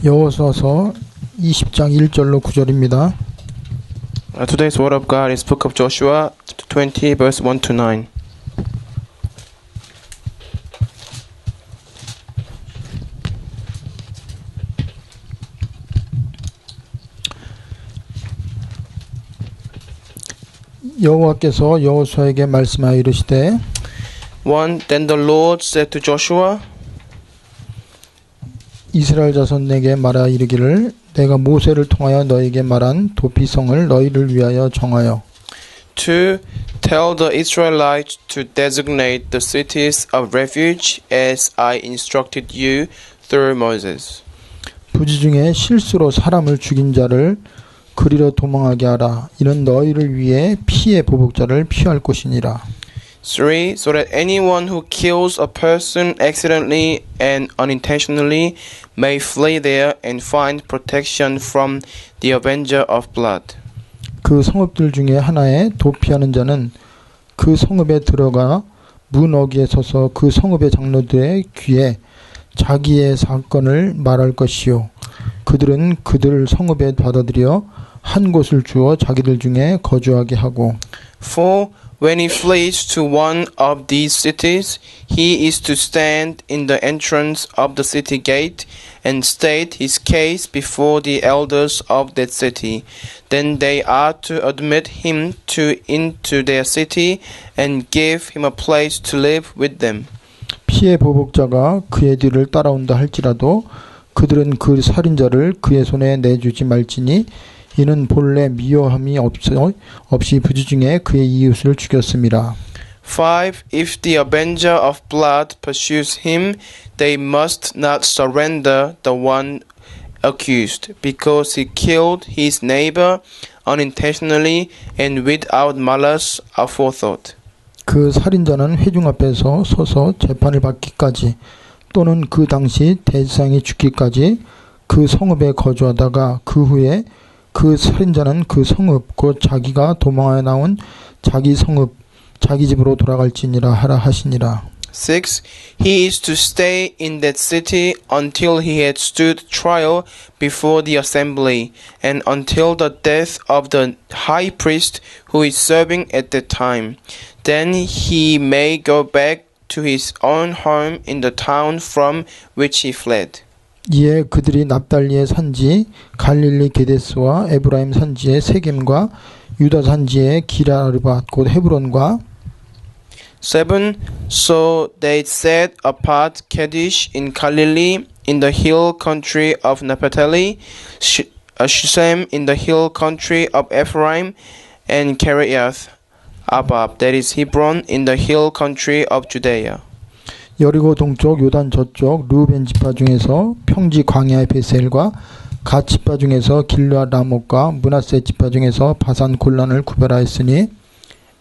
여호수아서 20장 1절로 9절입니다. Today's word of God is Book of Joshua, chapter 20, verse 1 to 9. 여호와께서 여호수아에게 말씀하여 이르시되 1. Then the Lord said to Joshua, 이스라엘 자손에게 말하 이르기를 내가 모세를 통하여 너에게 말한 도피성을 너희를 위하여 정하여 2. Tell the Israelites to designate the cities of refuge as I instructed you through Moses. 부지 중에 실수로 사람을 죽인 자를 그리로 도망하게 하라. 이는 너희를 위해 피의 보복자를 피할 것이니라. 3. So that anyone who kills a person accidentally and unintentionally may flee there and find protection from the avenger of blood. 그 성읍들 중에 하나에 도피하는 자는 그 성읍에 들어가 문 어귀에 서서 그 성읍의 장로들의 귀에 자기의 사건을 말할 것이요. 그들은 그들 성읍에 받아들여 한 곳을 주어 자기들 중에 거주하게 하고 4. When he flees to one of these cities, he is to stand in the entrance of the city gate and state his case before the elders of that city. Then they are to admit him into their city and give him a place to live with them. 피의 보복자가 그의 뒤를 따라온다 할지라도 그들은 그 살인자를 그의 손에 내주지 말지니 이는 본래 미워함이 없이 부지 중에 그의 이웃을 죽였음이라. 5. If the avenger of blood pursues him, they must not surrender the one accused, because he killed his neighbor unintentionally and without malice aforethought. 그 살인자는 회중 앞에서 서서 재판을 받기까지 또는 그 당시 대상이 죽기까지 그 성읍에 거주하다가 그 후에 그 살인자는 그 성읍 곧 자기가 도망하여 나온 자기 성읍 자기 집으로 돌아갈지니라 하라 하시니라. 6. He is to stay in that city until he had stood trial before the assembly and until the death of the high priest who is serving at that time. Then he may go back to his own home in the town from which he fled. 이에 그들이 납달리의 산지 갈릴리 게데스와 에브라임 산지의 세겜과 유다 산지의 기라르밧 곧 헤브론과 7. So they set apart Kadesh in Galilee in the hill country of Naphtali, Shushem in the hill country of Ephraim, and Kiriath Arba, that is Hebron, in the hill country of Judea. 여리고 동쪽 요단 저쪽 르우벤 지파 중에서 평지 광야의 베셀과 갓 지파 중에서 길르앗 라못과 므낫세 지파 중에서 바산 골란을 구별하였으니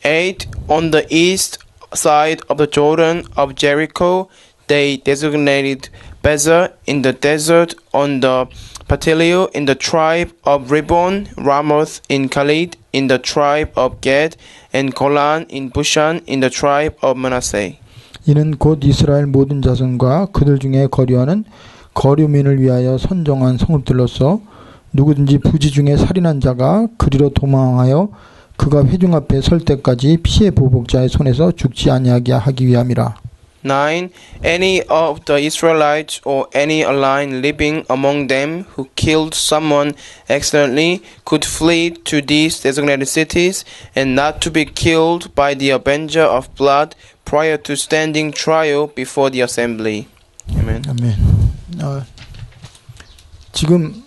8. On the east side of the Jordan of Jericho they designated Bezer in the desert on the Patilio in the tribe of Ribbon, Ramoth in Khalid in the tribe of Gad, and Golan in Bashan in the tribe of Manasseh. 이는 곧 이스라엘 모든 자손과 그들 중에 거류하는 거류민을 위하여 선정한 성읍들로서 누구든지 부지 중에 살인한 자가 그리로 도망하여 그가 회중 앞에 설 때까지 피의 보복자의 손에서 죽지 아니하게 하기 위함이라. 9. Any of the Israelites or any alien living among them who killed someone accidentally could flee to these designated cities and not to be killed by the avenger of blood prior to standing trial before the assembly. Amen. 아멘. 지금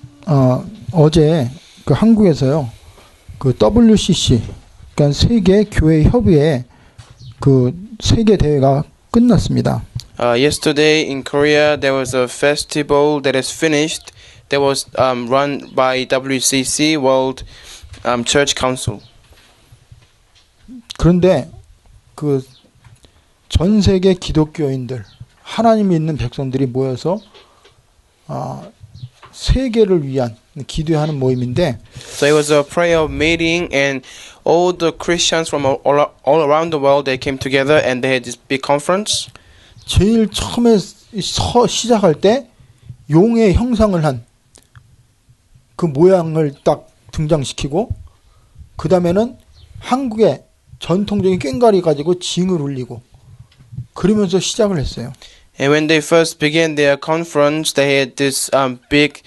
어제 그 한국에서요. 그 WCC 그러니까 세계 교회 협의회 그 세계 대회가 끝났습니다. Yesterday in Korea there was a festival that is finished that was run by WCC World Church Council. 그런데 그 전 세계 기독교인들 하나님 믿는 백성들이 모여서 세계를 위한 기도하는 모임인데 So it was a prayer meeting and all the Christians from all around the world they came together and they had this big conference. 제일 처음에 시작할 때 용의 형상을 한 그 모양을 딱 등장시키고 그 다음에는 한국의 전통적인 꽹과리 가지고 징을 울리고 그러면서 시작을 했어요. And when they first began their conference, they had this big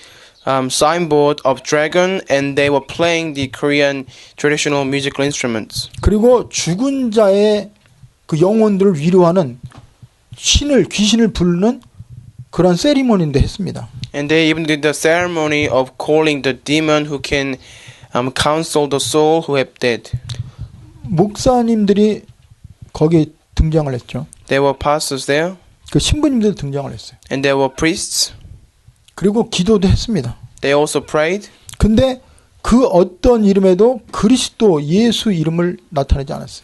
signboard of dragon, and they were playing the Korean traditional musical instruments. 그리고 죽은 자의 그 영혼들을 위로하는 귀신을 부르는 그런 세리머니인데 했습니다. And they even did the ceremony of calling the demon who can counsel the soul who have died. 목사님들이 거기에 등장을 했죠. There were pastors there, 그 신부님들도 등장을 했어요. and there were priests. 그리고 기도도 했습니다. They also prayed. 근데 그 어떤 이름에도 그리스도 예수 이름을 나타내지 않았어요.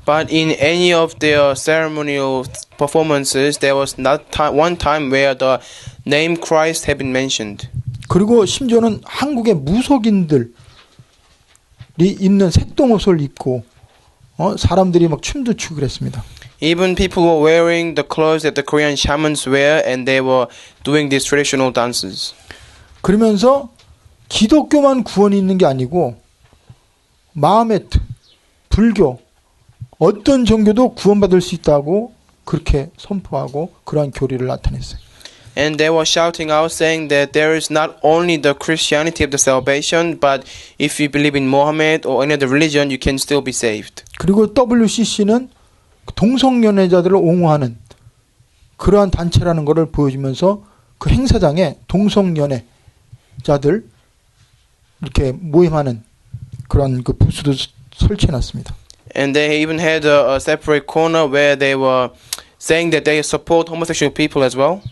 But in any of their ceremonial performances, there was not one time where the name Christ had been mentioned. 그리고 심지어는 한국의 무속인들이 입는 색동옷을 입고 사람들이 막 춤도 추고 그랬습니다. Even people were wearing the clothes that the Korean shamans wear, and they were doing these traditional dances. 그러면서 기독교만 구원이 있는 게 아니고 마호메트, 불교, 어떤 종교도 구원받을 수 있다고 그렇게 선포하고 그러한 교리를 나타냈어요. And they were shouting out saying that there is not only the Christianity of the salvation, but if you believe in Mohammed or any other religion, you can still be saved. 그리고 WCC는 동성연애자들을 옹호하는 그러한 단체라는 것을 보여주면서 그 행사장에 동성연애자들 이렇게 모임하는 그런 그 부스도 설치해놨습니다. And they even had a separate corner where they were saying that they support homosexual people as well.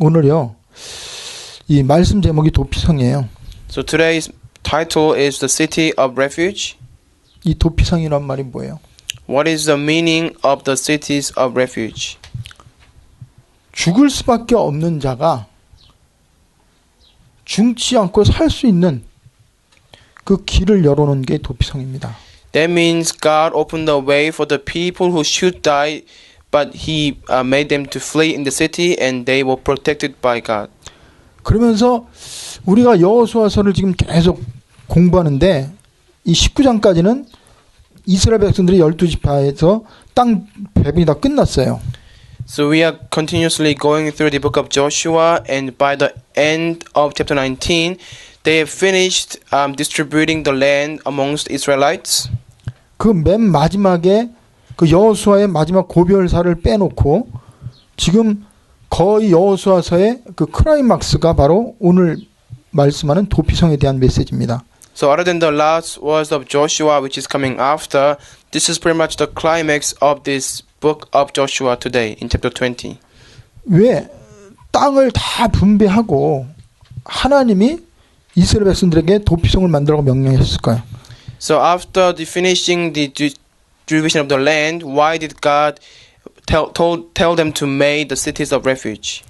오늘요, 이 말씀 제목이 도피성이에요. So today's title is The City of Refuge. 이 도피성이란 말이 뭐예요? What is the meaning of the cities of refuge? 죽을 수밖에 없는 자가 죽지 않고 살 수 있는 그 길을 열어놓은 게 도피성입니다. That means God opened the way for the people who should die, but He made them to flee in the city, and they were protected by God. 그러면서 우리가 여호수아서를 지금 계속 공부하는데 이 19장까지는 이스라엘 백성들이 12지파에서 땅 배분이 다 끝났어요. So we are continuously going through the book of Joshua, and by the end of chapter 19, they have finished distributing the land amongst Israelites. 그 맨 마지막에 그 여호수아의 마지막 고별사를 빼놓고 지금 거의 여호수아서의 그 클라이막스가 바로 오늘 말씀하는 도피성에 대한 메시지입니다. So other than the last words of Joshua, which is coming after, this is pretty much the climax of this book of Joshua today in chapter 20. 왜 땅을 다 분배하고 하나님이 이스라엘 백성들에게 도피성을 만들라고 명령했을까요? So after finishing the distribution of the land, why did God tell them to make the cities of refuge?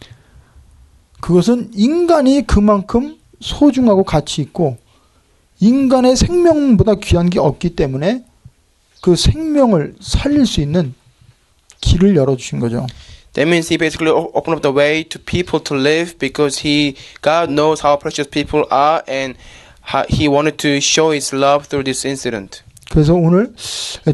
그것은 인간이 그만큼 소중하고 가치 있고 인간의 생명보다 귀한 게 없기 때문에 그 생명을 살릴 수 있는 길을 열어주신 거죠. That means He basically opened up the way to people to live because God knows how precious people are, and He wanted to show His love through this incident. 그래서 오늘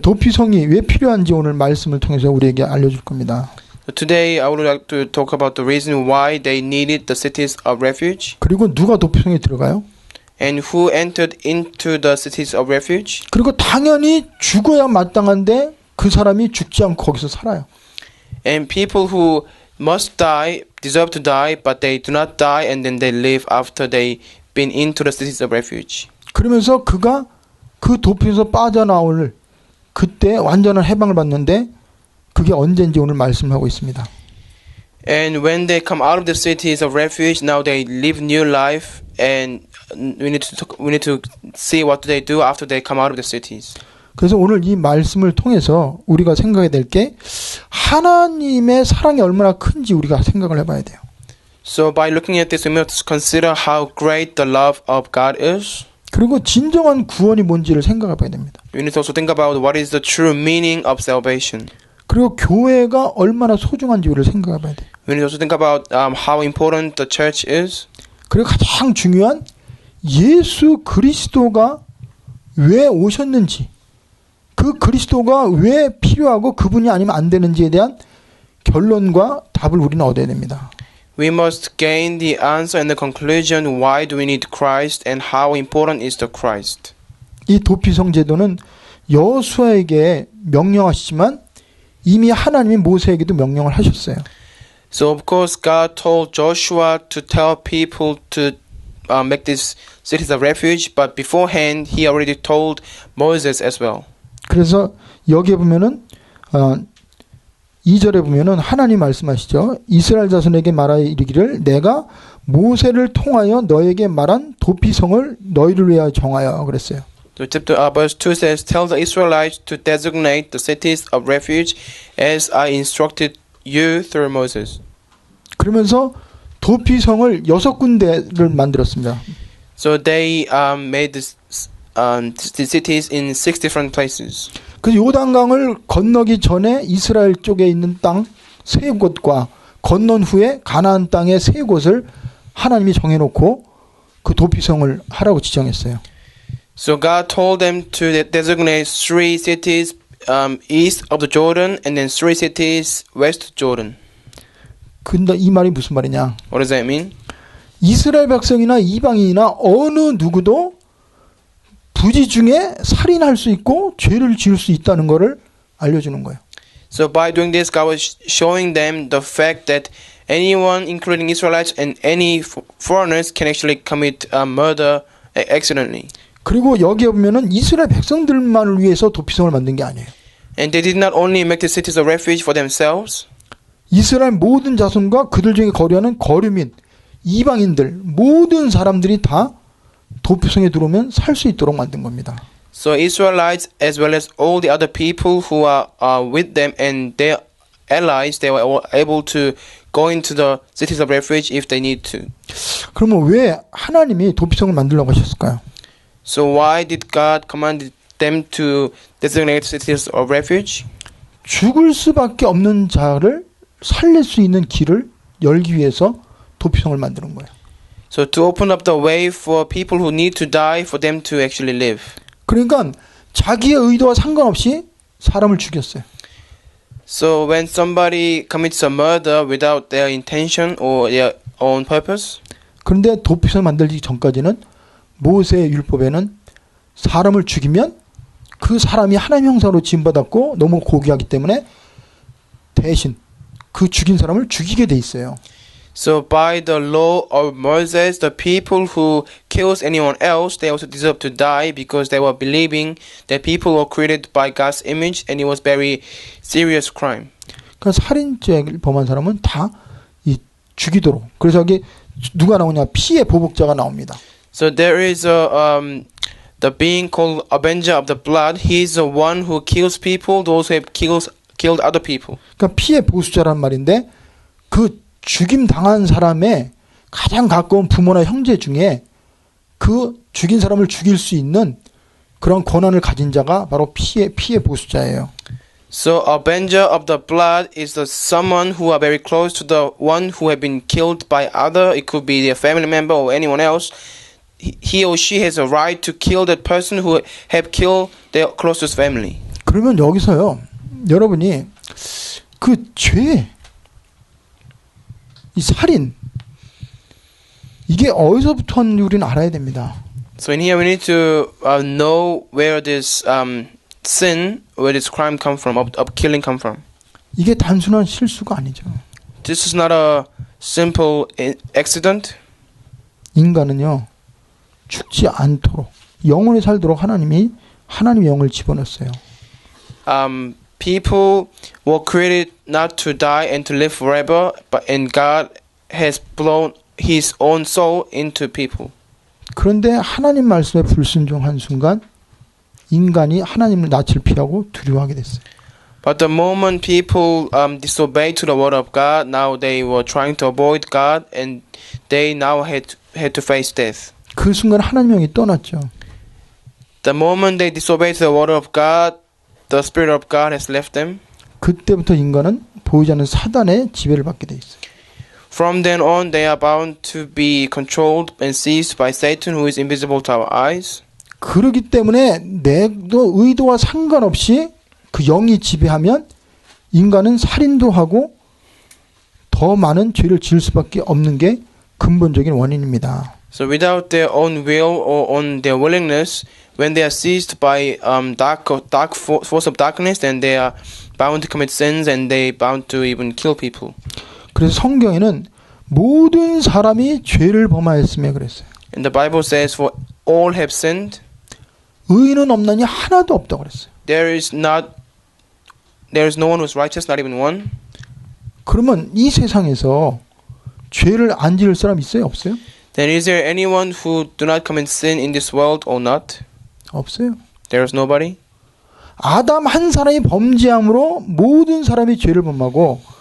도피성이 왜 필요한지 오늘 말씀을 통해서 우리에게 알려줄 겁니다. So today I would like to talk about the reason why they needed the cities of refuge. 그리고 누가 도피성에 들어가요? And who entered into the cities of refuge? 그리고 당연히 죽어야 마땅한데 그 사람이 죽지 않고 거기서 살아요. And people who must die, deserve to die, but they do not die, and then they live after they been into the cities of refuge. 그러면서 그가 그 도피에서 빠져나올 그때 완전한 해방을 받는데 그게 언제인지 오늘 말씀하고 있습니다. And when they come out of the cities of refuge, now they live new life, and we need to see what they do after they come out of the cities. 그래서 오늘 이 말씀을 통해서 우리가 생각해야 될 게 하나님의 사랑이 얼마나 큰지 우리가 생각을 해봐야 돼요. So by looking at this, we must consider how great the love of God is. 그리고 진정한 구원이 뭔지를 생각해봐야 됩니다. We need to also think about what is the true meaning of salvation. 그리고 교회가 얼마나 소중한지 우리를 생각해봐야 돼요. We need to also think about how important the church is. 그리고 가장 중요한 예수 그리스도가 왜 오셨는지, 그 그리스도가 왜 필요하고 그분이 아니면 안 되는지에 대한 결론과 답을 우리는 얻어야 됩니다. We must gain the answer and the conclusion why do we need Christ and how important is the Christ. 이 도피성 제도는 여호수아에게 명령하시지만 이미 하나님이 모세에게도 명령을 하셨어요. So of course God told Joshua to tell people to make these cities of refuge, but beforehand he already told Moses as well. 그래서 여기에 보면은 2절에 보면은 하나님 말씀하시죠. 이스라엘 자손에게 말하여 이르기를 내가 모세를 통하여 너에게 말한 도피성을 너희를 위하여 정하여 그랬어요. So verse 2 says, Tell the Israelites to designate the cities of refuge as I instructed you through Moses. 그러면서 도피성을 6군데를 만들었습니다. So they made the cities in 6 different places. 그 요단강을 건너기 전에 이스라엘 쪽에 있는 땅 3곳과 건넌 후에 가나안 땅의 3곳을 하나님이 정해놓고 그 도피성을 하라고 지정했어요. So God told them to designate 3 cities east of the Jordan and then 3 cities west Jordan. 근데 이 말이 무슨 말이냐? What does that mean? 이스라엘 백성이나 이방인이나 어느 누구도 부지 중에 살인할 수 있고 죄를 지을 수 있다는 것을 알려주는 거예요. So by doing this, God was showing them the fact that anyone, including Israelites and any foreigners, can actually commit murder accidentally. 그리고 여기에 보면은 이스라엘 백성들만을 위해서 도피성을 만든 게 아니에요. And they did not only make the cities of refuge for themselves. 이스라엘 모든 자손과 그들 중에 거류하는 거류민, 이방인들 모든 사람들이 다 도피성에 들어오면 살 수 있도록 만든 겁니다. So Israelites as well as all the other people who are with them and their allies, they were all able to go into the cities of refuge if they need to. 그러면 왜 하나님이 도피성을 만들려고 하셨을까요? So why did God command them to designate cities of refuge? 죽을 수밖에 없는 자를 살릴 수 있는 길을 열기 위해서 도피성을 만드는 거예요. So to open up the way for people who need to die for them to actually live. 그러니까 자기의 의도와 상관없이 사람을 죽였어요. So when somebody commits a murder without their intention or their own purpose. 그런데 도피성을 만들기 전까지는 모세의 율법에는 사람을 죽이면 그 사람이 하나님 형상으로 지음받았고 너무 고귀하기 때문에 대신 그 죽인 사람을 죽이게 돼 있어요. So by the law of Moses, the people who kills anyone else, they also deserve to die because they were believing that people were created by God's image and it was very serious crime. 그러니까 살인죄를 범한 사람은 다 이 죽이도록. 그래서 여기 누가 나오냐? 피의 보복자가 나옵니다. So there is the being called avenger of the blood. He is the one who kills people, those who have killed other people. 그러니까 피의 보수자란 말인데 그 죽임 당한 사람의 가장 가까운 부모나 형제 중에 그 죽인 사람을 죽일 수 있는 그런 권한을 가진 자가 바로 피의 보수자예요. So avenger of the blood is the someone who are very close to the one who have been killed by other. It could be their family member or anyone else. He or she has a right to kill that person who have killed their closest family. 그러면 여기서요, 여러분이 그 죄, 이 살인, 이게 어디서부터 왔는지 우리는 알아야 됩니다. So in here we need to know where this sin, where this crime come from, of killing come from. 이게 단순한 실수가 아니죠. This is not a simple accident. 인간은요, 죽지 않도록 영원히 살도록 하나님의 영을 집어넣었어요. People were created not to die and to live forever, and God has blown His own soul into people. 그런데 하나님 말씀에 불순종한 순간 인간이 하나님을 낯을 피하고 두려워하게 됐어요. But the moment people disobeyed to the word of God, now they were trying to avoid God, and they now had to face death. 그 순간 하나님 영이 떠났죠. The moment they disobeyed the word of God, the Spirit of God has left them. 그때부터 인간은 보이지 않는 사단의 지배를 받게 돼 있어요. From then on, they are bound to be controlled and seized by Satan, who is invisible to our eyes. 그러기 때문에 내도 의도와 상관없이 그 영이 지배하면 인간은 살인도 하고 더 많은 죄를 지을 수밖에 없는 게 근본적인 원인입니다. So without their own will or on their willingness, when they are seized by force of darkness, then they are bound to commit sins and they bound to even kill people. 그래서 성경에는 모든 사람이 죄를 범하였으며 그랬어요. And the Bible says, "For all have sinned." 의인은 없나니 하나도 없다고 그랬어요. There is no one who is righteous, not even one. 그러면 이 세상에서 죄를 안 지을 사람 있어요? 없어요? Then is there anyone who do not commit sin in this world or not? 없어요. There is nobody. 아담 한 사람이 범죄함으로 모든 사람이 죄를 범하고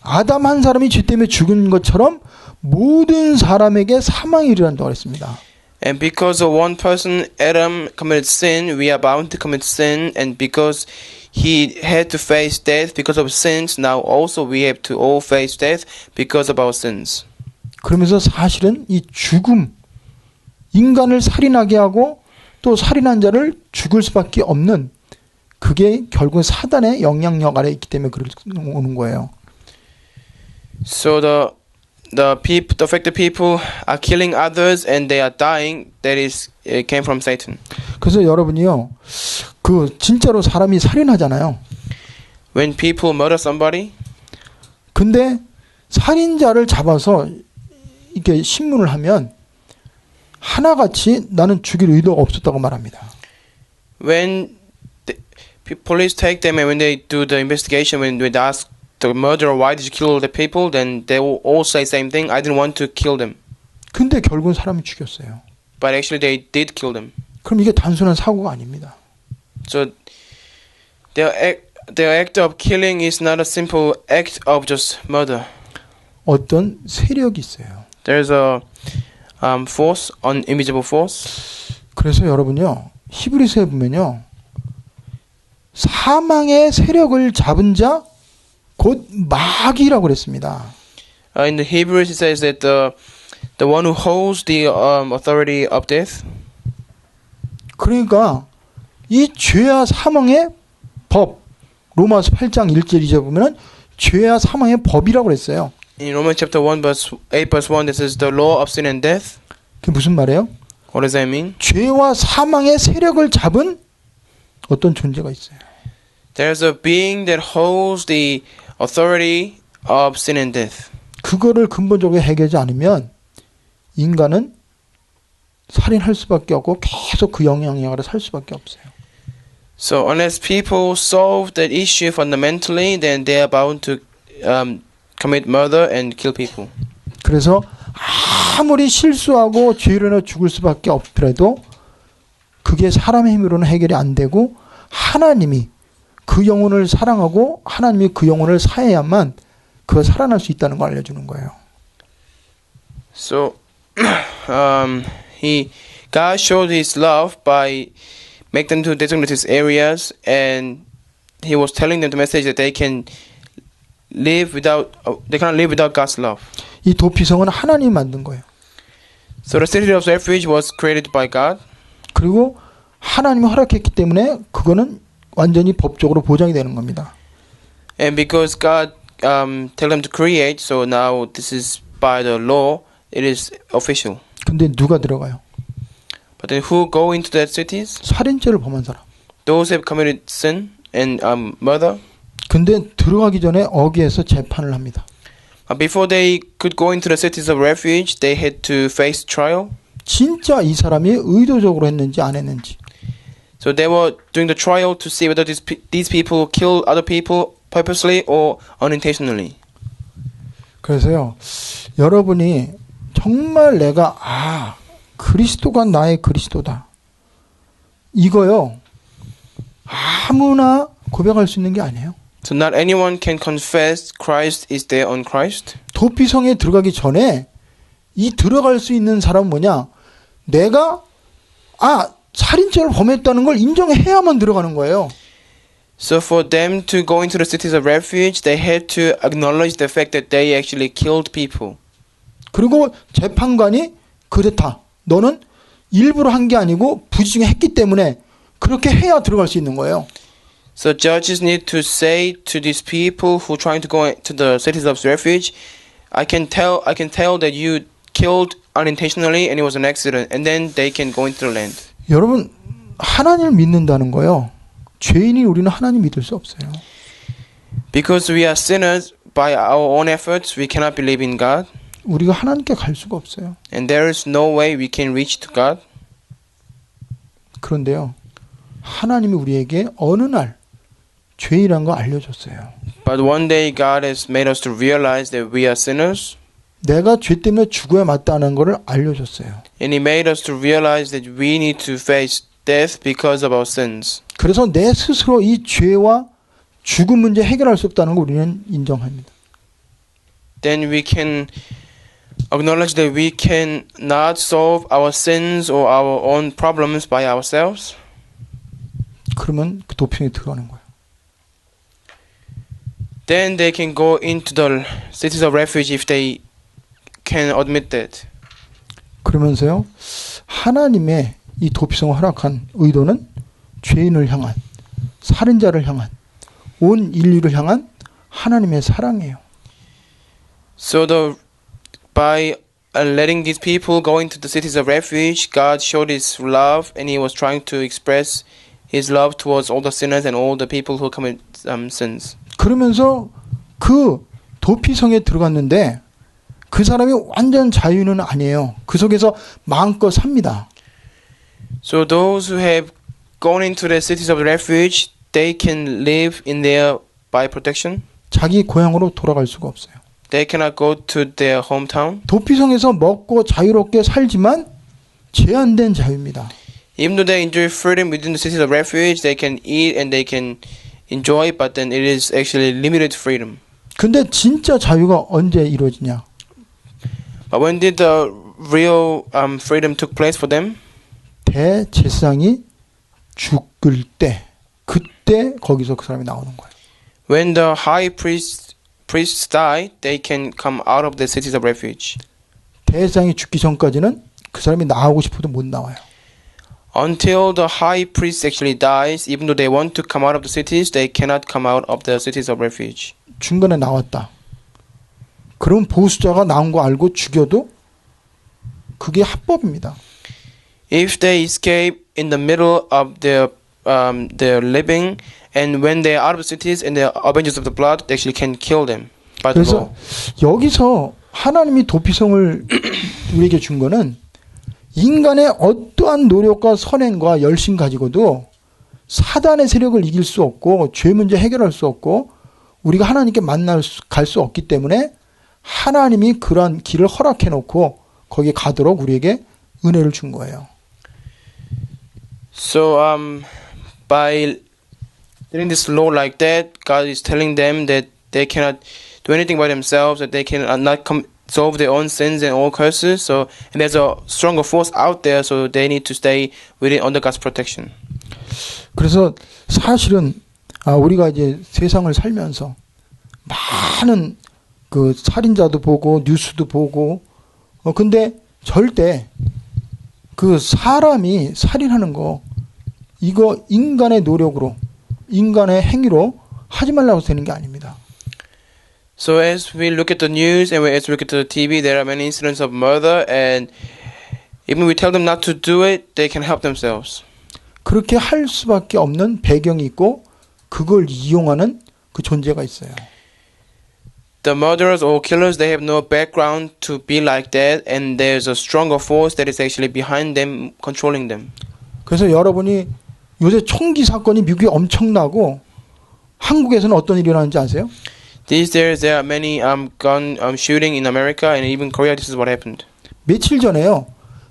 아담 한 사람이 죄 때문에 죽은 것처럼 모든 사람에게 사망이 일어난다고 했습니다. And because of one person, Adam, committed sin, we are bound to commit sin. And because he had to face death because of sins, now also we have to all face death because of our sins. 그러면서 사실은 이 죽음, 인간을 살인하게 하고 또 살인한 자를 죽을 수밖에 없는 그게 결국 사단의 영향력 아래 있기 때문에 오는 거예요. So the affected people are killing others and they are dying. That is, it came from Satan. 그래서 여러분이요, 그 진짜로 사람이 살인하잖아요. When people murder somebody, 근데 살인자를 잡아서 이렇게 신문을 하면 하나같이 나는 죽일 의도가 없었다고 말합니다. when the police take them and when they do the investigation, when they ask the murderer why did you kill the people, then they will all say same thing. I didn't want to kill them. 근데 결국은 사람을 죽였어요. But actually they did kill them. 그럼 이게 단순한 사고가 아닙니다. So their act of killing is not a simple act of just murder. 어떤 세력이 있어요. There's a force, an invisible force. 그래서 여러분요, 히브리서에 보면요, 사망의 세력을 잡은 자 곧 마귀라고 그랬습니다. In the Hebrews it says that the one who holds the authority of death. 그러니까 이 죄와 사망의 법, 로마서 8장 1절 2절 보면은 죄와 사망의 법이라고 그랬어요. In Romans chapter 1 verse 8 verse 1 this is the law of sin and death. 그게 무슨 말이에요? What does that mean? 죄와 사망의 세력을 잡은 어떤 존재가 있어요. There's a being that holds the authority of sin and death. 그거를 근본적으로 해결하지 않으면 인간은 살인할 수밖에 없고 계속 그 영향력 아래 살 수밖에 없어요. So unless people solve that issue fundamentally, then they are bound to commit murder and kill people. 그래서 아무리 실수하고 죄를 해 죽을 수밖에 없더라도 그게 사람의 힘으로는 해결이 안 되고 하나님이 그 영혼을 사랑하고 하나님이 그 영혼을 사해야만 그가 살아날 수 있다는 걸 알려주는 거예요. So God showed His love by make them to designated areas, and He was telling them the message that they cannot live without God's love. 이 도피성은 하나님이 만든 거예요. So the city of refuge was created by God. 그리고 하나님이 허락했기 때문에 그거는 완전히 법적으로 보장이 되는 겁니다. And because God tell them to create, so now this is by the law, it is official. 근데 누가 들어가요? But then who go into that cities? 살인죄를 범한 사람. Those who have committed sin and murder. 근데 들어가기 전에 어귀에서 재판을 합니다. Before they could go into the cities of refuge, they had to face trial. 진짜 이 사람이 의도적으로 했는지 안 했는지. So they were doing the trial to see whether these people kill other people purposely or unintentionally. 그래서요, 여러분이 정말 내가 그리스도가 나의 그리스도다. 이거요, 아무나 고백할 수 있는 게 아니에요. So not anyone can confess Christ is their own Christ. 도피성에 들어가기 전에 이 들어갈 수 있는 사람은 뭐냐? 내가 살인죄를 범했다는 걸 인정해야만 들어가는 거예요. So for them to go into the cities of refuge, they had to acknowledge the fact that they actually killed people. 그리고 재판관이 그렇다. 너는 일부러 한 게 아니고 부지중에 했기 때문에 그렇게 해야 들어갈 수 있는 거예요. So judges need to say to these people who are trying to go to the cities of refuge, I can tell that you killed unintentionally and it was an accident, and then they can go into the land. 여러분, 하나님을 믿는다는 거요. 죄인이 우리는 하나님 믿을 수 없어요. Because we are sinners, by our own efforts, we cannot believe in God, 우리가 하나님께 갈 수가 없어요. and there is no way we can reach to God. 그런데요, 하나님이 우리에게 어느 날 죄인이란 거 알려줬어요. But one day God has made us to realize that we are sinners, 내가 죄 때문에 죽어야 마땅하는 것을 알려줬어요. and He made us to realize that we need to face death because of our sins. 그래서 내 스스로 이 죄와 죽음 문제 해결할 수 없다는 걸 우리는 인정합니다. Then we can acknowledge that we can not solve our sins or our own problems by ourselves. 그러면 그 도피성에 들어가는 거예요. Then they can go into the cities of refuge if they can admit that. 그러면서요, 하나님의 이 도피성을 허락한 의도는 죄인을 향한, 살인자를 향한, 온 인류를 향한 하나님의 사랑이에요. So by letting these people go into the cities of refuge, God showed His love, and He was trying to express His love towards all the sinners and all the people who commit sins. 그러면서 그 도피성에 들어갔는데 그 사람이 완전 자유는 아니에요. 그 속에서 마음껏 삽니다. So those who have gone into the cities of refuge, they can live in there by protection. 자기 고향으로 돌아갈 수가 없어요. They cannot go to their hometown. 도피성에서 먹고 자유롭게 살지만 제한된 자유입니다. Even though they enjoy freedom within the cities of refuge, they can eat and they can enjoy, but then it is actually limited freedom. 근데 진짜 자유가 언제 이루어지냐? But when did the real freedom took place for them? 대제사장이 죽을 때, 그때 거기서 그 사람이 나오는 거예요. When the high priests die, they can come out of the cities of refuge. 대제사장이 죽기 전까지는 그 사람이 나오고 싶어도 못 나와요. Until the high priest actually dies, even though they want to come out of the cities, they cannot come out of the cities of refuge. 중간에 나왔다. 그럼 보수자가 나온 거 알고 죽여도 그게 합법입니다. If they escape in the middle of their living, and when they are out of the cities and they are avengers of the blood, they actually can kill them by the law. 그래서 여기서 하나님이 도피성을 우리에게 준 거는 인간의 어떠한 노력과 선행과 열심 가지고도 사단의 세력을 이길 수 없고 죄 문제 해결할 수 없고 우리가 하나님께 갈 수 없기 때문에 하나님이 그러한 길을 허락해 놓고 거기에 가도록 우리에게 은혜를 준 거예요. So by doing this law like that, God is telling them that they cannot do anything by themselves, that they cannot solve their own sins and all curses. So, and there's a stronger force out there, so they need to stay within under God's protection. 그래서 사실은 우리가 이제 세상을 살면서 많은 그 살인자도 보고 뉴스도 보고 근데 절대 그 사람이 살인하는 거 이거 인간의 노력으로 인간의 행위로 하지 말라고 되는 게 아닙니다. So as we look at the news and as we look at the TV, there are many incidents of murder, and even if we tell them not to do it, they can help themselves. 그렇게 할 수밖에 없는 배경이 있고 그걸 이용하는 그 존재가 있어요. The murderers or killers, they have no background to be like that, and there's a stronger force that is actually behind them, controlling them. 그래서 여러분이 요새 총기 사건이 미국에 엄청나고 한국에서는 어떤 일이 일어나는지 아세요? These days, there are many gun shooting in America and even Korea. This is what happened. 며칠 전에요.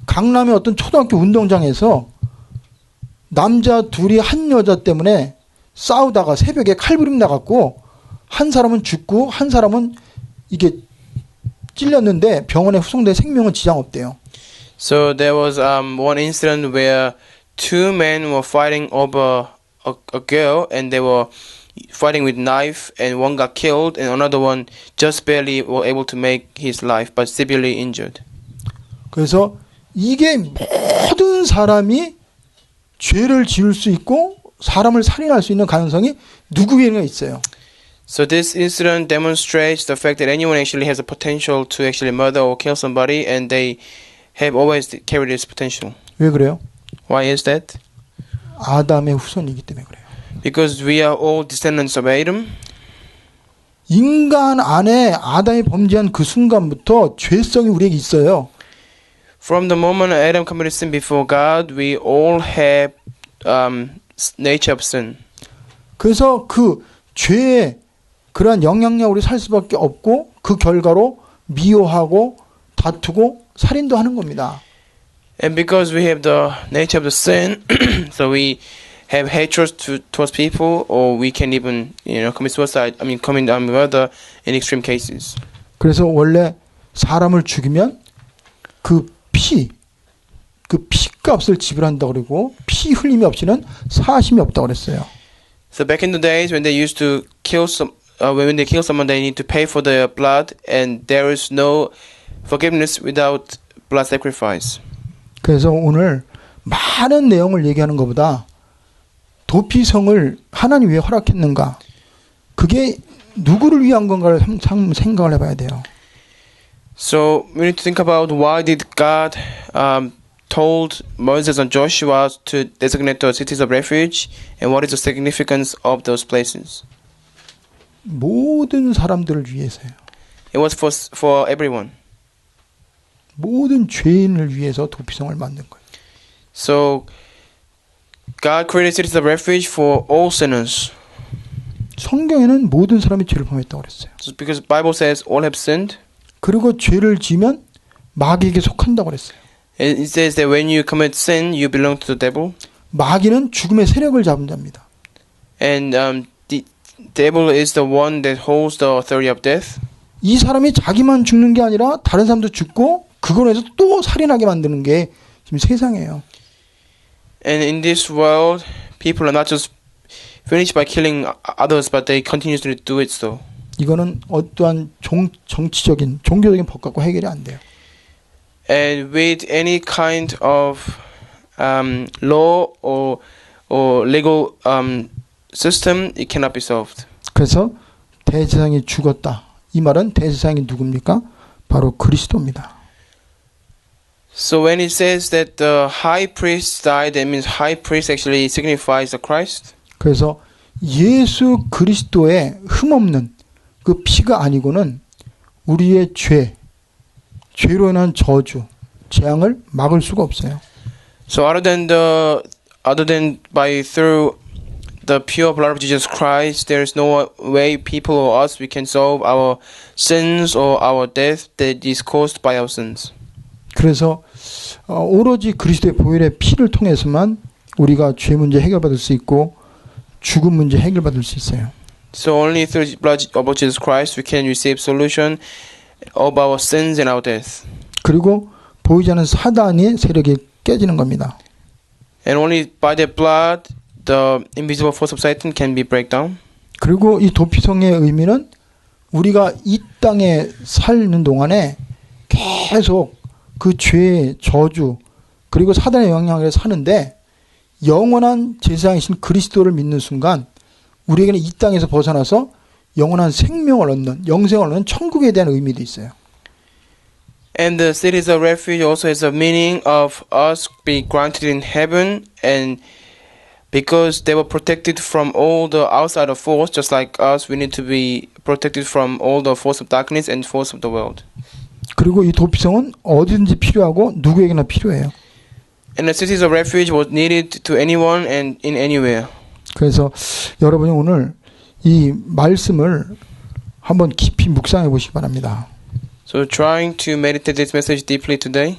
강남의 어떤 초등학교 운동장에서 남자 둘이 한 여자 때문에 싸우다가 새벽에 칼부림 나갔고 한 사람은 죽고 한 사람은 이게 찔렸는데 병원에 후송돼 생명은 지장 없대요. So there was one incident where two men were fighting over a girl, and they were fighting with knife, and one got killed, and another one just barely were able to make his life, but severely injured. 그래서 이게 모든 사람이 죄를 지을 수 있고 사람을 살인할 수 있는 가능성이 누구에게나 있어요. So this incident demonstrates the fact that anyone actually has a potential to actually murder or kill somebody, and they have always carried this potential. 왜 그래요? Why is that? 아담의 후손이기 때문에 그래요. Because we are all descendants of Adam. 인간 안에 아담이 범죄한 그 순간부터 죄성이 우리에게 있어요. From the moment Adam committed sin before God, we all have nature of sin. 그래서 그 죄의 그러한 영향력 우리 살 수밖에 없고 그 결과로 미워하고 다투고 살인도 하는 겁니다. And because we have the nature of the sin, so we have hatred towards people, or we can even, commit suicide. Commit murder in extreme cases. 그래서 원래 사람을 죽이면 그 피값을 지불한다고 그러고 피 흘림이 없이는 사심이 없다고 그랬어요. So back in the days when they used to kill when they kill someone, they need to pay for their blood, and there is no forgiveness without blood sacrifice. 그래서 오늘 많은 내용을 얘기하는 것보다 도피성을 하나님 왜 허락했는가? 그게 누구를 위한 건가를 생각을 해봐야 돼요. So we need to think about why did God told Moses and Joshua to designate the cities of refuge, and what is the significance of those places? 모든 사람들을 위해서요. It was for everyone. 모든 죄인을 위해서 도피성을 만든 거예요. So God created cities of refuge for all sinners. 성경에는 모든 사람이 죄를 범했다고 그랬어요. Just because the Bible says all have sinned. 그리고 죄를 지면 마귀에게 속한다고 그랬어요. It says that when you commit sin, you belong to the devil. 마귀는 죽음의 세력을 잡은 자입니다. And the devil is the one that holds the authority of death. 이 사람이 자기만 죽는 게 아니라 다른 사람도 죽고 그걸로 해서 또 살인하게 만드는 게 지금 세상이에요. And in this world, people are not just finished by killing others, but they continuously do it so. 이거는 어떠한 정치적인 종교적인 법 갖고 해결이 안 돼요. And with any kind of law or legal system, it cannot be solved. 그래서 대제사장이 죽었다. 이 말은 대제사장이 누굽니까? 바로 그리스도입니다. So when it says that the high priest died, that means high priest actually signifies the Christ. 그래서 예수 그리스도의 흠없는 그 피가 아니고는 우리의 죄로 인한 저주, 재앙을 막을 수가 없어요. So other than through the pure blood of Jesus Christ, there is no way people or us we can solve our sins or our death that is caused by our sins. 그래서 오로지 그리스도의 보혈의 피를 통해서만 우리가 죄 문제 해결받을 수 있고 죽음 문제 해결받을 수 있어요. So only through the blood of Jesus Christ we can receive solution of our sins and our death. 그리고 보이지 않는 사단의 세력이 깨지는 겁니다. And only by the blood the invisible force of Satan can be break down. 그리고 이 도피성의 의미는 우리가 이 땅에 사는 동안에 계속 그 죄의 저주 그리고 사단의 영향을 사는데 영원한 제사장이신 그리스도를 믿는 순간 우리에게는 이 땅에서 벗어나서 영원한 생명을 얻는 영생을 얻는 천국에 대한 의미도 있어요. And the cities of refuge also has a meaning of us being granted in heaven, and because they were protected from all the outside of force, just like us, we need to be protected from all the force of darkness and force of the world. 그리고 이 도피성은 어디든지 필요하고 누구에게나 필요해요. And the cities of refuge was needed to anyone and in anywhere. 그래서 여러분이 오늘 이 말씀을 한번 깊이 묵상해 보시기 바랍니다. So trying to meditate this message deeply today.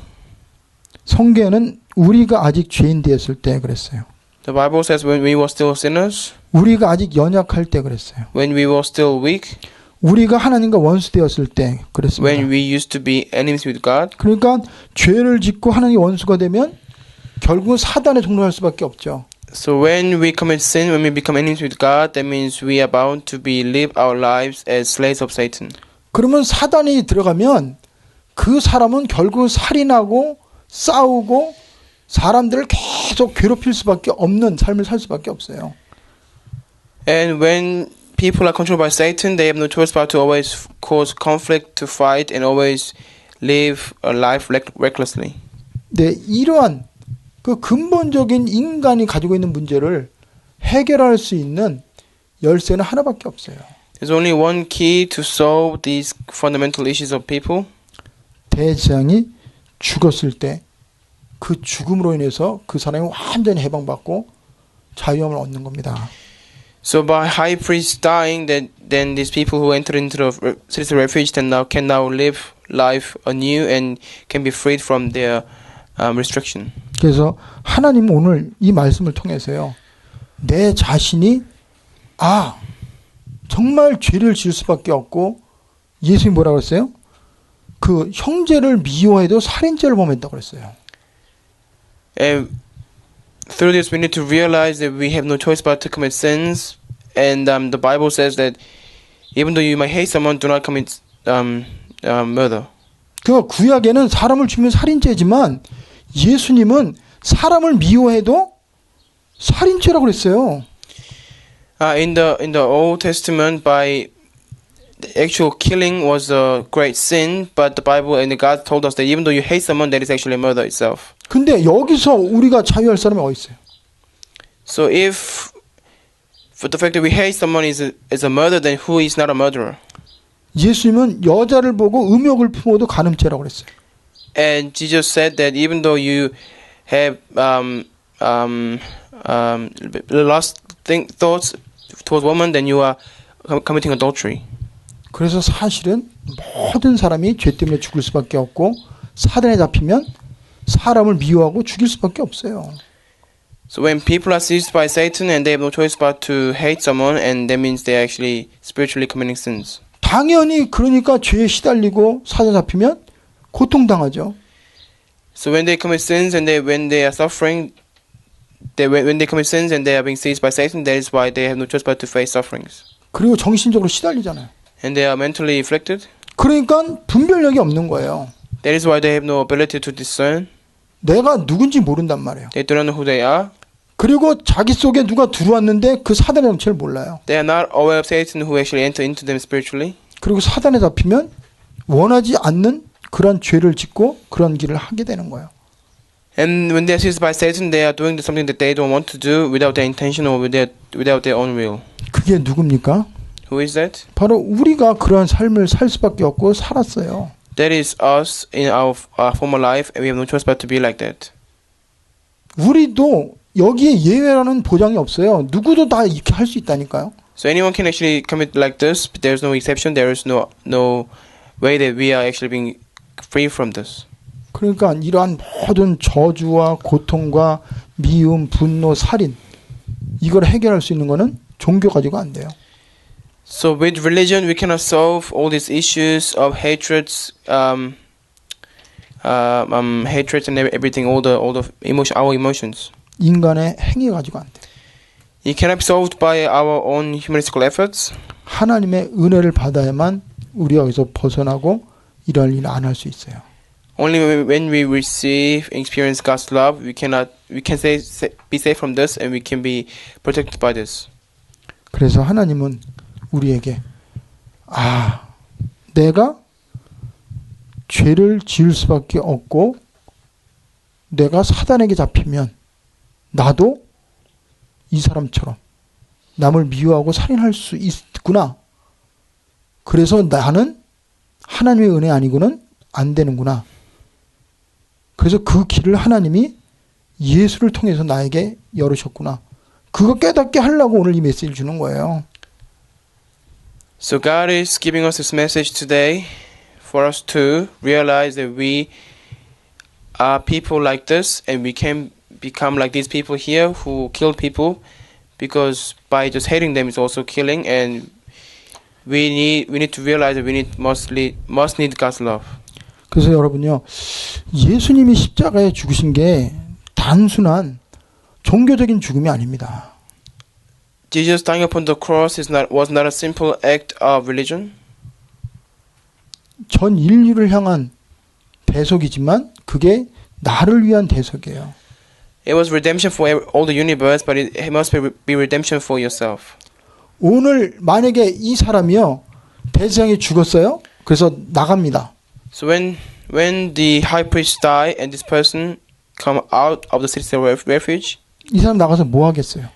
성경에는 우리가 아직 죄인 되었을 때 그랬어요. The Bible says when we were still sinners, 우리가 아직 연약할 때 그랬어요. when we were still weak, 우리가 하나님과 원수 되었을 때 그랬습니다. when we used to be enemies with God. 그러니까 죄를 짓고 하나님의 원수가 되면 결국은 사단에 종로할 수밖에 없죠. So when we commit sin, when we become enemies with God, that means we are bound to be live our lives as slaves of Satan. 그러면 사단이 들어가면 그 사람은 결국 살인하고 싸우고 사람들을 계속 괴롭힐 수밖에 없는 삶을 살 수밖에 없어요. And when people are controlled by Satan, they have no choice but to always cause conflict, to fight, and always live a life recklessly. 네, 이러한 그 근본적인 인간이 가지고 있는 문제를 해결할 수 있는 열쇠는 하나밖에 없어요. There's only one key to solve these fundamental issues of people. 대제사장이 죽었을 때 그 죽음으로 인해서 그 사람이 완전히 해방받고 자유함을 얻는 겁니다. So by high priest dying, then these people who entered into the city of refuge can now live life anew and can be freed from their restriction. 그래서 하나님은 오늘 이 말씀을 통해서요, 내 자신이 정말 죄를 지을 수밖에 없고, 예수님이 뭐라고 했어요? 그 형제를 미워해도 살인죄를 범했다고 그랬어요. And through this, we need to realize that we have no choice but to commit sins. And the Bible says that even though you might hate someone, do not commit murder. 그러니까 구약에는 사람을 죽이면 살인죄지만 예수님은 사람을 미워해도 살인죄라고 그랬어요. In the Old Testament, by the actual killing was a great sin, but the Bible and God told us that even though you hate someone, that is actually murder itself. 근데 여기서 우리가 자유할 사람이 어디 있어요? So if for the fact that we hate someone is a murder, then who is not a murderer? 예수님은 여자를 보고 음욕을 품어도 간음죄라고 그랬어요. And Jesus said that even though you have lust thoughts towards women, then you are committing adultery. 그래서 사실은 모든 사람이 죄 때문에 죽을 수밖에 없고, 사단에 잡히면 사람을 미워하고 죽일 수밖에 없어요. So when people are seized by Satan and they have no choice but to hate someone, and that means they're actually spiritually committing sins. 당연히 그러니까 죄에 시달리고 사단 잡히면 고통당하죠. So when they commit sins and when they are suffering, when they commit sins and they are being seized by Satan, that is why they have no choice but to face sufferings. 그리고 정신적으로 시달리잖아요. And they are mentally afflicted. 그러니까 분별력이 없는 거예요. That is why they have no ability to discern. 내가 누군지 모른단 말이에요. They do not know who they are. 그리고 자기 속에 누가 들어왔는데 그 사단의 정체를 몰라요. They are not aware of Satan who actually enter into them spiritually. 그리고 사단에 잡히면 원하지 않는 그런 죄를 짓고 그런 길을 하게 되는 거예요. And when they are seized by Satan, they are doing something that they don't want to do without their intention or without their own will. 그게 누굽니까? Who is that? 바로 우리가 그러한 삶을 살 수밖에 없고 살았어요. That is us in our former life, and we have no choice but to be like that. 우리도 여기에 예외라는 보장이 없어요. 누구도 다 이렇게 할 수 있다니까요. So anyone can actually commit like this. But there is no exception. There is no way that we are actually being free from this. 그러니까 이러한 모든 저주와 고통과 미움, 분노, 살인 이걸 해결할 수 있는 거는 종교 가지고 안 돼요. So with religion, we cannot solve all these issues of hatreds, hatreds and everything, all the emotion, our emotions. 인간의 행위 가지고 안 돼요. It cannot be solved by our own humanistical efforts. 하나님의 은혜를 받아야만 우리가 여기서 벗어나고 이런 일을 안 할 수 있어요. Only when we receive, experience God's love, we can be saved from this, and we can be protected by this. 그래서 하나님은 우리에게 내가 죄를 지을 수밖에 없고 내가 사단에게 잡히면 나도 이 사람처럼 남을 미워하고 살인할 수 있구나. 그래서 나는 하나님의 은혜 아니고는 안 되는구나. 그래서 그 길을 하나님이 예수를 통해서 나에게 열으셨구나. 그거 깨닫게 하려고 오늘 이 메시지를 주는 거예요. So God is giving us this message today for us to realize that we are people like this, and we can become like these people here who killed people, because by just hating them is also killing, and we need to realize that we must need God's love. 그래서 여러분요, 예수님이 십자가에 죽으신 게 단순한 종교적인 죽음이 아닙니다. Jesus dying upon the cross was not a simple act of religion. 전 인류를 향한 대속이지만 그게 나를 위한 대속이에요. It was redemption for all the universe, but it must be redemption for yourself. 오늘 만약에 이 사람이요 대제사장이 죽었어요. 그래서 나갑니다. So when the high priest die and this person come out of the city of refuge, 이 사람 나가서 뭐 하겠어요?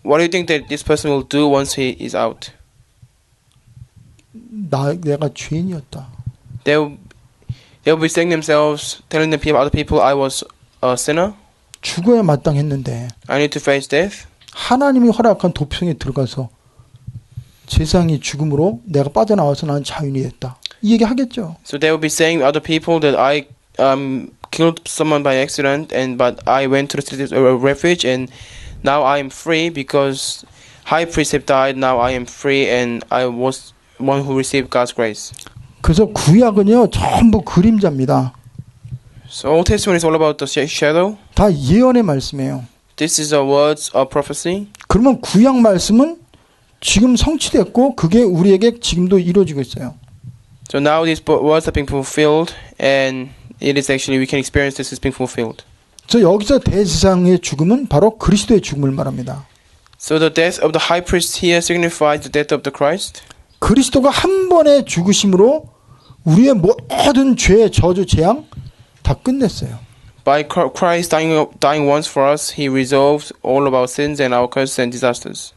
what do you think that this person will do once he is out? 내가 죄인이었다. They'll be saying themselves, telling the people, other people, I was a sinner. 죽어야 마땅했는데 I need to face death. 하나님이 허락한 도피성에 들어가서 제사장이 죽음으로 내가 빠져나와서 나는 자유인이 됐다. 이 얘기 하겠죠. So they will be saying other people that I killed someone by accident, but I went to the city of refuge and now I am free because high priest have died. Now I am free and I was one who received God's grace. 그래서 구약은요 전부 그림자입니다. So Old Testament is all about the shadow. 다 예언의 말씀이에요. This is the words of prophecy. 그러면 구약 말씀은 지금 성취됐고 그게 우리에게 지금도 이루어지고 있어요. So now these words are being fulfilled, and it is actually we can experience this as being fulfilled. 그래서 여기서 대제사장의 죽음은 바로 그리스도의 죽음을 말합니다. So the death of the high priest here signifies the death of the Christ. 그리스도가 한 번의 죽으심으로 우리의 모든 죄, 저주, 재앙 다 끝냈어요. By Christ dying once for us, He resolved all of our sins and our curses and disasters.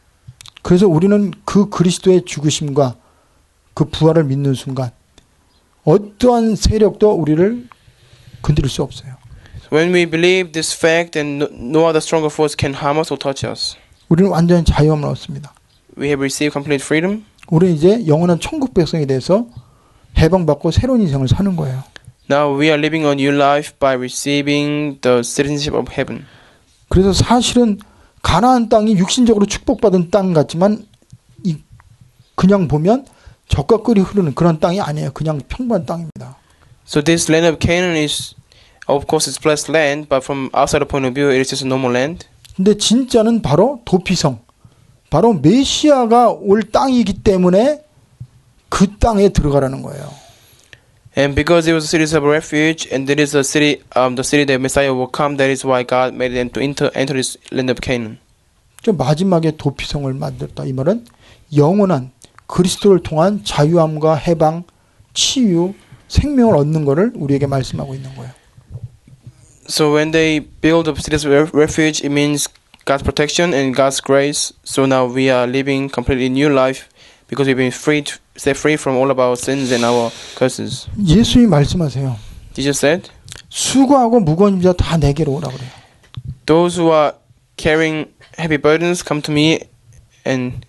그래서 우리는 그 그리스도의 죽으심과 그 부활을 믿는 순간 어떠한 세력도 우리를 건드릴 수 없어요. When we believe this fact, and no other stronger force can harm us or touch us. 우리는 완전히 자유함을 얻습니다. We have received complete freedom. 우리는 이제 영원한 천국 백성이 돼서 해방받고 새로운 인생을 사는 거예요. Now we are living a new life by receiving the citizenship of heaven. 그래서 사실은 가나안 땅이 육신적으로 축복받은 땅 같지만 그냥 보면 젖과 꿀이 흐르는 그런 땅이 아니에요. 그냥 평범한 땅입니다. So this land of Canaan is, of course, it's blessed land, but from outside the point of view, it is just a normal land. 근데 진짜는 바로 도피성, 바로 메시아가 올 땅이기 때문에 그 땅에 들어가라는 거예요. And because it was a city of refuge, and it is the city that Messiah will come, that is why God made them to enter this land of Canaan. 마지막에 도피성을 만들었다. 이 말은 영원한 그리스도를 통한 자유함과 해방, 치유, 생명을 얻는 것을 우리에게 말씀하고 있는 거예요. So when they build a city of refuge, it means God's protection and God's grace. So now we are living completely new life because we've been set free from all of our sins and our curses. 예수님이 말씀하세요. Jesus said, 수고하고 무거운 짐 다 내게로 오라고 그래요. those who are carrying heavy burdens, come to me and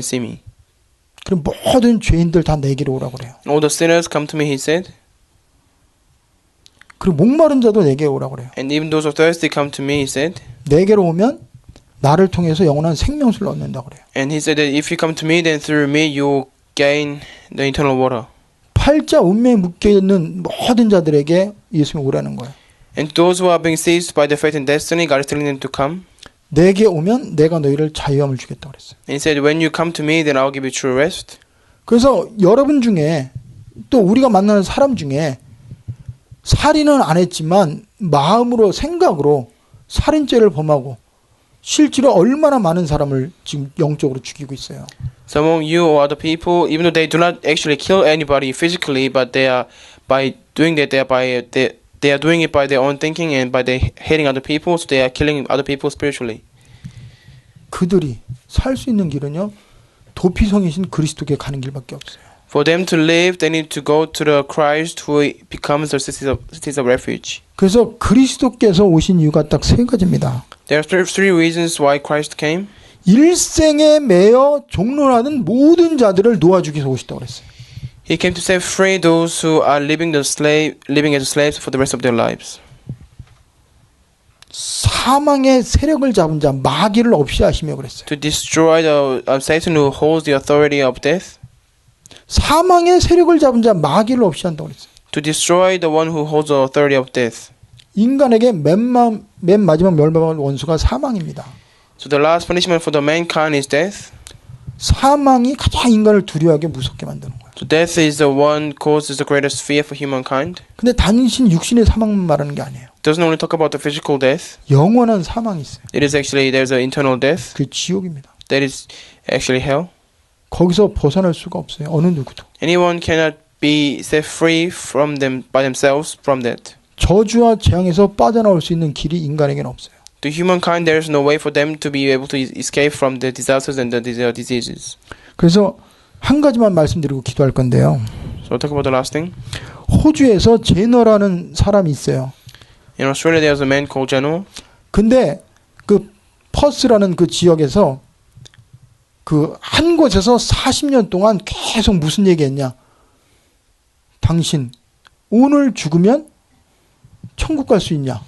see me. 그럼 모든 죄인들 다 내게로 오라고 그래요. All the sinners come to me, he said. 그리고 목마른 자도 내게 오라고 그래요. And even those who are thirsty come to me, he said. 내게로 오면 나를 통해서 영원한 생명수를 얻는다고 그래요. And he said that if you come to me, then through me you will gain the eternal water. 팔자 운명에 묶여 있는 모든 자들에게 예수님이 오라는 거예요. And those who are being seized by their fate and destiny, God is telling them to come. 내게 오면 내가 너희를 자유함을 주겠다고 그랬어요. And he said, when you come to me, then I will give you true rest. 그래서 여러분 중에 또 우리가 만나는 사람 중에 살인은 안 했지만 마음으로 생각으로 살인죄를 범하고 실제로 얼마나 많은 사람을 지금 영적으로 죽이고 있어요. So among you or other people, even though they do not actually kill anybody physically, but they are by doing that, they are doing it by their own thinking and by they hating other people, so they are killing other people spiritually. 그들이 살 수 있는 길은요 도피성이신 그리스도께 가는 길밖에 없어요. For them to live, they need to go to the Christ who becomes their cities of refuge. 그래서 그리스도께서 오신 이유가 딱 세 가지입니다. There are three reasons why Christ came. 일생에 매여 종론하는 모든 자들을 놓아주기 위해서 오셨다고 그랬어요. He came to set free those who are living as slaves for the rest of their lives. 사망의 세력을 잡은 자 마귀를 없이 하시며 그랬어요. To destroy the Satan who holds the authority of death. 사망의 세력을 잡은 자 마귀를 없이 한다고 그랬어요. To destroy the one who holds the authority of death. 인간에게 맨 마지막 멸망할 원수가 사망입니다. So the last punishment for the mankind is death. 사망이 가장 인간을 두려워하게 무섭게 만드는 거예요. So death is the one causes the greatest fear for humankind. 근데 단신 육신의 사망만 말하는 게 아니에요. It doesn't only talk about the physical death. 영원한 사망이 있어요. It is actually there's an internal death. 그 지옥입니다. That is actually hell. 거기서 벗어날 수가 없어요. 어느 누구도. Anyone cannot be set free from them by themselves from that. 저주와 재앙에서 빠져나올 수 있는 길이 인간에게는 없어요. To humankind, there is no way for them to be able to escape from the disasters and the diseases. 그래서 한 가지만 말씀드리고 기도할 건데요. So I'll talk about the last thing. 호주에서 제너라는 사람이 있어요. In Australia, there's a man called General. 근데 그 퍼스라는 그 지역에서 그 한 곳에서 40년 동안 계속 무슨 얘기했냐. 당신 오늘 죽으면 천국 갈 수 있냐.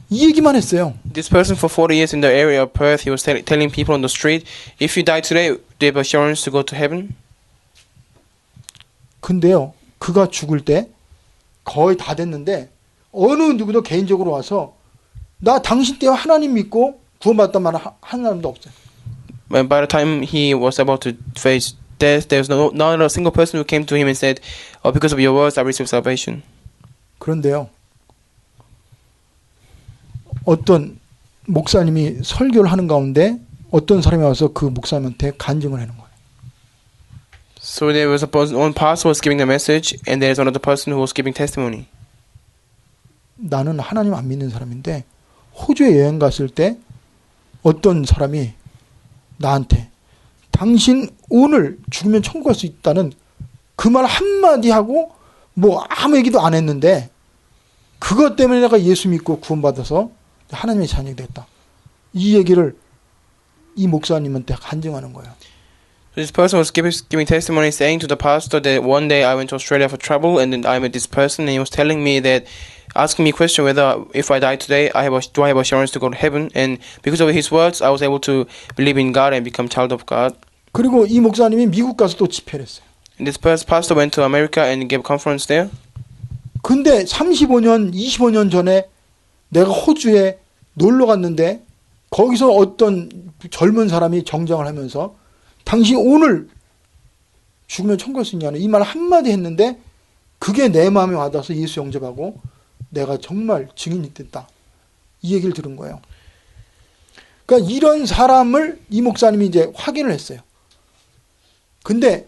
이 얘기만 했어요. This person for 40 years in the area of Perth, he was telling people on the street, if you die today, do you have assurance to go to heaven? 근데요, 그가 죽을 때 거의 다 됐는데 어느 누구도 개인적으로 와서 나 당신 때문에 하나님 믿고 구원받았단 말 한 사람도 없어요. When by the time he was about to face death, there was not a single person who came to him and said, "Oh, because of your words, I received salvation." 그런데요, 어떤 목사님이 설교를 하는 가운데 어떤 사람이 와서 그 목사님한테 간증을 하는 거예요. So there was one pastor was giving the message, and there is another person who was giving testimony. 나는 하나님 안 믿는 사람인데 호주에 여행 갔을 때 어떤 사람이 나한테 당신 오늘 죽으면 천국 갈 수 있다는 그 말 한마디 하고 뭐 아무 얘기도 안 했는데 그것 때문에 내가 예수 믿고 구원받아서 하나님의 자녀가 됐다. 이 얘기를 이 목사님한테 간증하는 거예요. This person was giving testimony, saying to the pastor that one day I went to Australia for travel, and then I met this person, and he was telling me that, asking me a question whether if I die today, do I have assurance to go to heaven? And because of his words, I was able to believe in God and become child of God. 그리고 이 목사님이 미국 가서 또 집회를 했어요. And this pastor went to America and gave a conference there. 근데 35년, 25년 전에 내가 호주에 놀러 갔는데 거기서 어떤 젊은 사람이 정장을 하면서 당신 오늘 죽으면 천국 갈 수 있냐는 이 말 한마디 했는데 그게 내 마음에 와닿아서 예수 영접하고 내가 정말 증인이 됐다. 이 얘기를 들은 거예요. 그러니까 이런 사람을 이 목사님이 이제 확인을 했어요. 근데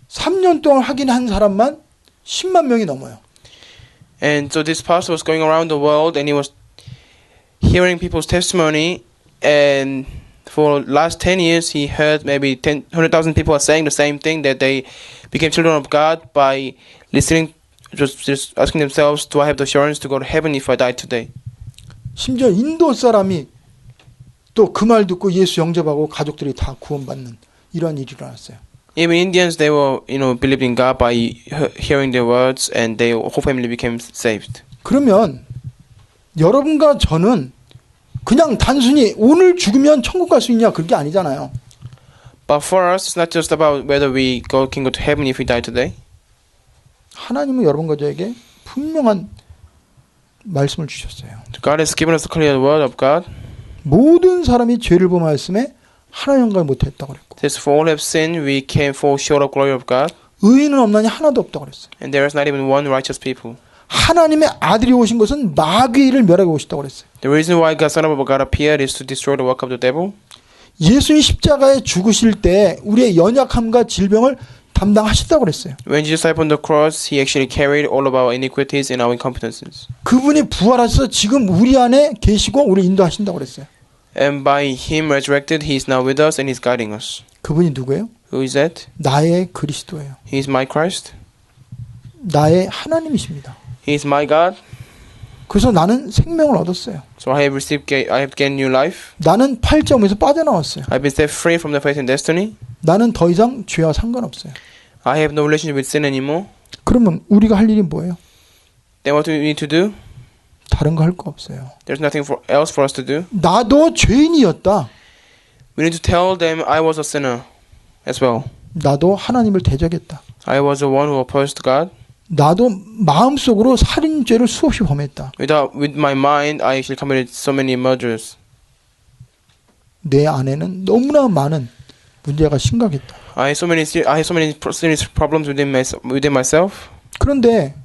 3년 동안 확인한 사람만 10만 명이 넘어요. And so this pastor was going around the world and he was hearing people's testimony, and for last 10 years he heard maybe 100,000 people are saying the same thing, that they became children of God by listening, just asking themselves, do I have the assurance to go to heaven if I die today? 심지어 인도 사람이 또 그 말 듣고 예수 영접하고 가족들이 다 구원받는 이런 일이 일어났어요. Even Indians, they were, believed in God by hearing their words, and their whole family became saved. 그러면 여러분과 저는 그냥 단순히 오늘 죽으면 천국 갈 수 있냐 그게 아니잖아요. But for us, it's not just about whether we can go to heaven if we die today. 하나님은 여러분과 저에게 분명한 말씀을 주셨어요. God has given us the clear word of God. 모든 사람이 죄를 범하였음에 하나님 영광을 못했다고 그랬고, It says, for all have sinned, we came fall short of glory of God, 의인은 없나니 하나도 없다고 그랬어요. and there is not even one righteous people. 하나님의 아들이 오신 것은 마귀를 멸하게 오셨다고 그랬어요. The reason why God, Son of God, appeared is to destroy the work of the devil. 예수님 십자가에 죽으실 때 우리의 연약함과 질병을 담당하셨다고 그랬어요. When Jesus died on the cross, He actually carried all of our iniquities and our incompetences. 그분이 부활하셔서 지금 우리 안에 계시고 우리 인도하신다고 그랬어요. And by Him resurrected, He is now with us and He's guiding us. 그분이 누구예요? Who is that? 나의 그리스도예요. He is my Christ. 나의 하나님이십니다. He is my God. 그래서 나는 생명을 얻었어요. So I have gained new life. 나는 팔자음에서 빠져나왔어요. I've been set free from the fate and destiny. 나는 더 이상 죄와 상관없어요. I have no relationship with sin anymore. 그러면 우리가 할 일이 뭐예요? Then what do we need to do? 다른 거 할 거 없어요. There's nothing else for us to do. 나도 죄인이었다. We need to tell them I was a sinner as well. 나도 하나님을 대적했다. I was the one who opposed God. 나도 마음속으로 살인죄를 수없이 범했다. With my mind, I actually committed so many murders. 내 안에는 너무나 많은 문제가 심각했다. I had so many serious problems within myself. 그런데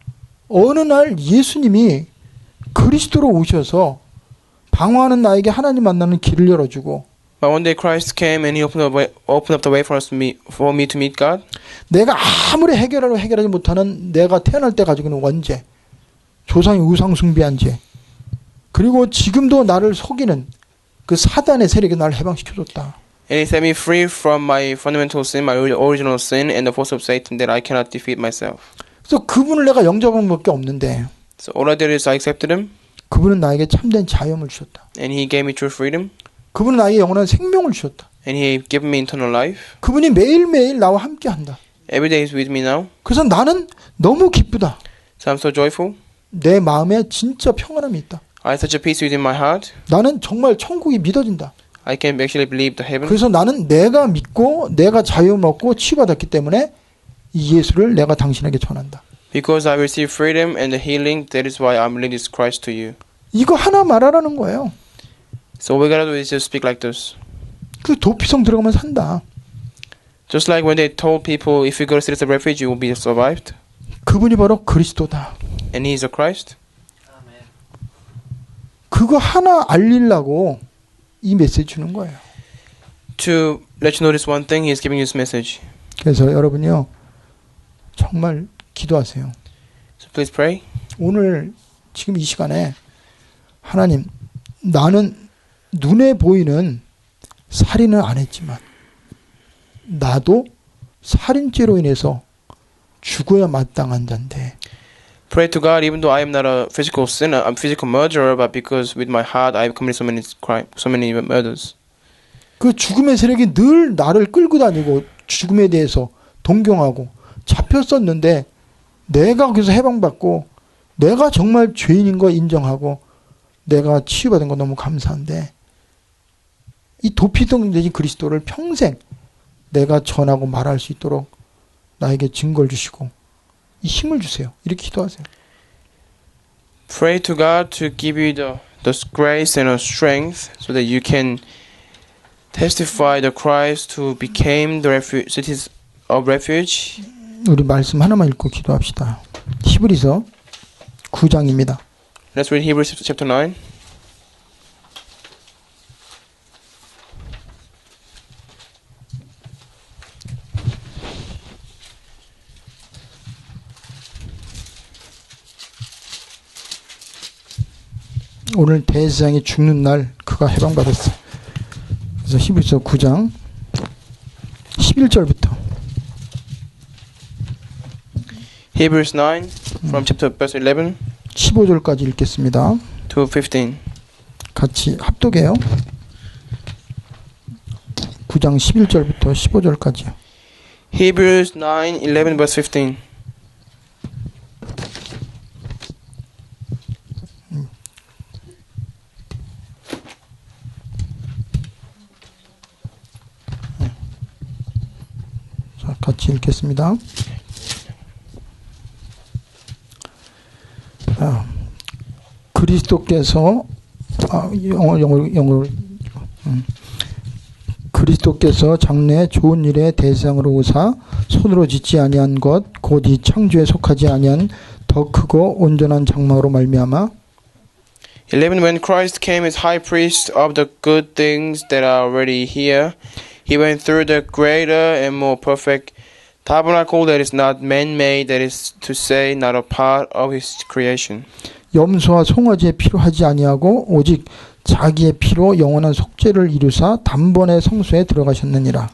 어느 날 예수님이 그리스도로 오셔서 방황하는 나에게 하나님 만나는 길을 열어주고 But one day Christ came and He opened up the way for me to meet God. 내가 아무리 해결하지 못하는 내가 태어날 때 가지고 있는 원죄, 조상의 우상 숭배한 죄, 그리고 지금도 나를 속이는 그 사단의 세력이 나를 해방시켜줬다. And He set me free from my fundamental sin, my original sin, and the force of Satan that I cannot defeat myself. 그래서 그분을 내가 영접한 것밖에 없는데 So all I did is I accepted Him, 그분은 나에게 참된 자유함을 주셨다. and He gave me true freedom, 그분은 나에게 영원한 생명을 주셨다. and He given me eternal life. 그분이 매일매일 나와 함께한다. Every day He's with me now. 그래서 나는 너무 기쁘다. So I'm so joyful. 내 마음에 진짜 평안함이 있다. I have such a peace within my heart. 나는 정말 천국이 믿어진다. I can actually believe the heaven. 그래서 나는 내가 믿고 내가 자유를 얻고 치유받았기 때문에 이 예수를 내가 당신에게 전한다. Because I received freedom and the healing, that is why I'm bringing this Christ to you. 이거 하나 말하라는 거예요. So what we gotta do is just speak like this. 그 도피성 들어가면 산다. Just like when they told people, if you go to cities of refuge, you will be survived. 그분이 바로 그리스도다. And He is a Christ. 그거 하나 알리려고 이 메시지 주는 거예요. To let you know this one thing, He is giving you this message. 그래서 여러분이요, 정말 기도하세요. So please pray. 오늘 지금 이 시간에 하나님, 나는 눈에 보이는 살인은 안 했지만 나도 살인죄로 인해서 죽어야 마땅한 자인데 Pray to God, even though I am not a physical sinner, I'm a physical murderer, but because with my heart I've committed so many murders. 그 죽음의 세력이 늘 나를 끌고 다니고 죽음에 대해서 동경하고 잡혔었는데 내가 거기서 해방받고 내가 정말 죄인인 거 인정하고 내가 치유받은 거 너무 감사한데 이 도피성 되신 그리스도를 평생 내가 전하고 말할 수 있도록 나에게 증거를 주시고 이 힘을 주세요. 이렇게 기도하세요. Pray to God to give you the grace and the strength so that you can testify the Christ who became the cities of refuge. 우리 말씀 하나만 읽고 기도합시다. 히브리서 9장입니다. Let's read Hebrews chapter 9. 오늘 대제사장이 죽는 날 그가 해방받았어요. 그래서 히브리서 9장 11절부터 Hebrews 9 from chapter verse 11 15절까지 읽겠습니다. to 15. 같이 합독해요. 9장 11절부터 15절까지요. Hebrews 9, 11 verse 15. 자, 같이 읽겠습니다. 그리스도께서 영어로 그리스도께서 장래 좋은 일의 대상으로 오사 손으로 짓지 아니한 것 곧 이 창조에 속하지 아니한 더 크고 온전한 장막으로 말미암아 11 When Christ came as high priest of the good things that are already here, he went through the greater and more perfect tabernacle that is not man-made, that is to say, not a part of his creation. 염소와 송아지의 피로 하지 아니하고 오직 자기의 피로 영원한 속죄를 이루사 단번에 성소에 들어가셨느니라.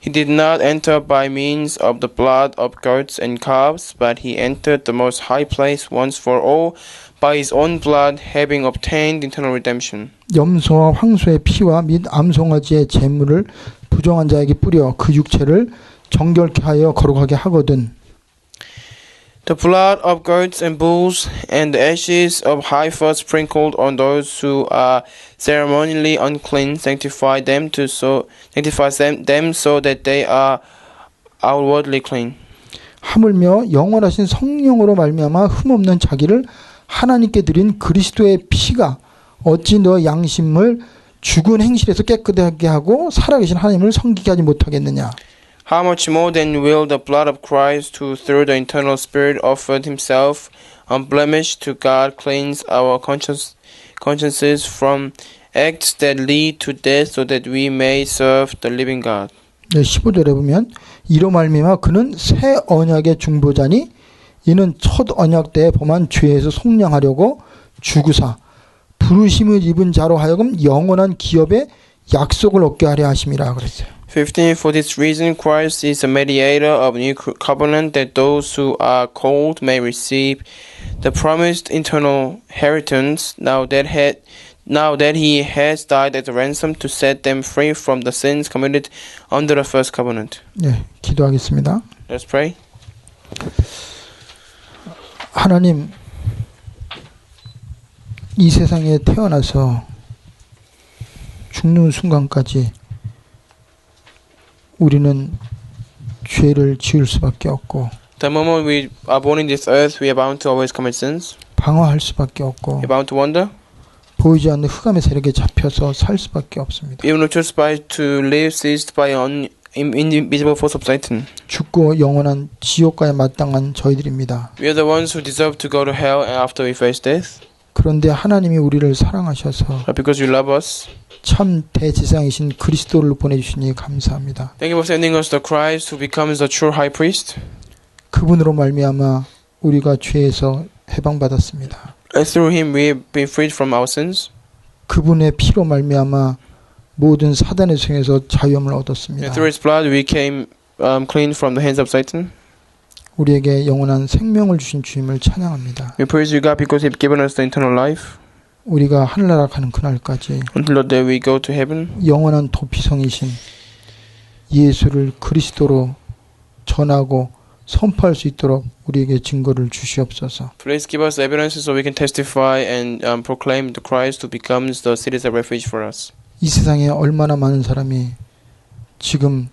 He did not enter by means of the blood of goats and calves, but he entered the most high place once for all by his own blood, having obtained eternal redemption. 염소와 황소의 피와 및 암송아지의 제물을 부정한 자에게 뿌려 그 육체를 정결케 하여 거룩하게 하거든. The blood of goats and bulls and the ashes of heifers sprinkled on those who are ceremonially unclean sanctify them so that they are outwardly clean. 하물며 영원하신 성령으로 말미암아 흠없는 자기를 하나님께 드린 그리스도의 피가 어찌 너 양심을 죽은 행실에서 깨끗하게 하고 살아계신 하나님을 섬기게 하지 못하겠느냐. How much more then will the blood of Christ, who through the eternal Spirit offered himself unblemished to God, cleanse our consciences from acts that lead to death, so that we may serve the living God. 네, 15절에 보면 이로 말미암아 그는 새 언약의 중보자니 이는 첫 언약 때에 범한 죄에서 속량하려고 주구사 부르심을 입은 자로 하여금 영원한 기업의 약속을 얻게 하려 하심이라 그랬어요. 15. For this reason Christ is the mediator of a new covenant, that those who are called may receive the promised eternal inheritance, now that he has died as a ransom to set them free from the sins committed under the first covenant. 네, 기도하겠습니다. Let's pray. 하나님, 이 세상에 태어나서 죽는 순간까지 우리는 죄를 지을 수밖에 없고 The moment we are born in this earth, we are bound to always commit sins. 방황할 수밖에 없고 We are bound to wander. 보이지 않는 흑암의 세력에 잡혀서 살 수밖에 없습니다. Even choose by to live seized by an invisible force of Satan. 죽고 영원한 지옥가에 마땅한 저희들입니다. We are the ones who deserve to go to hell after we face death. 그런데 하나님이 우리를 사랑하셔서 But because you love us, 참 대제사장이신 그리스도를 보내주시니 감사합니다. thank you for sending us the Christ who becomes the true high priest. 그분으로 말미암아 우리가 죄에서 해방받았습니다. And through him we have been freed from our sins. 그분의 피로 말미암아 모든 사단의 성에서 자유함을 And 얻었습니다. through his blood we came clean from the hands of Satan. 우리에게 영원한 생명을 주신 주님을 찬양합니다. We praise you, God, because you've given us the eternal life. 우리가 하늘나라 가는 그날까지 Until the day we go to heaven, 영원한 도피성이신 예수를 그리스도로 전하고 선포할 수 있도록 우리에게 증거를 주시옵소서. please give us evidence so we can testify and proclaim the Christ who becomes the cities of refuge for us. 이 세상에 얼마나 많은 사람이 지금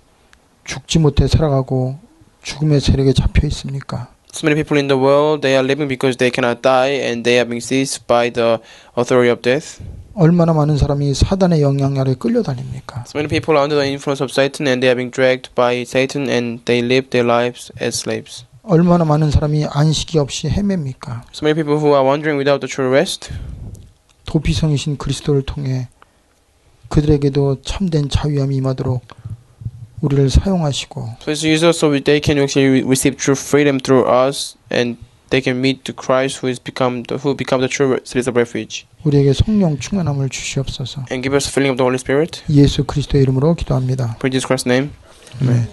죽지 못해 살아가고 죽음의 세력에 잡혀 있습니까? So many people in the world, they are living because they cannot die and they are being seized by the authority of death. 얼마나 많은 사람이 사단의 영향 아래 끌려다닙니까? So many people are under the influence of Satan and they are being dragged by Satan and they live their lives as slaves. 얼마나 많은 사람이 안식이 없이 헤맵니까? So many people who are wandering without the true rest. 도피성이신 그리스도를 통해 그들에게도 참된 자유함이 임하도록 우리를 사용하시고 Please use us so they can actually receive true freedom through us and they can meet the Christ who become the true cities of refuge. 우리에게 성령 충만함을 주시옵소서. And give us the filling of the Holy Spirit. 예수 그리스도의 이름으로 기도합니다. In Jesus Christ's name. 네.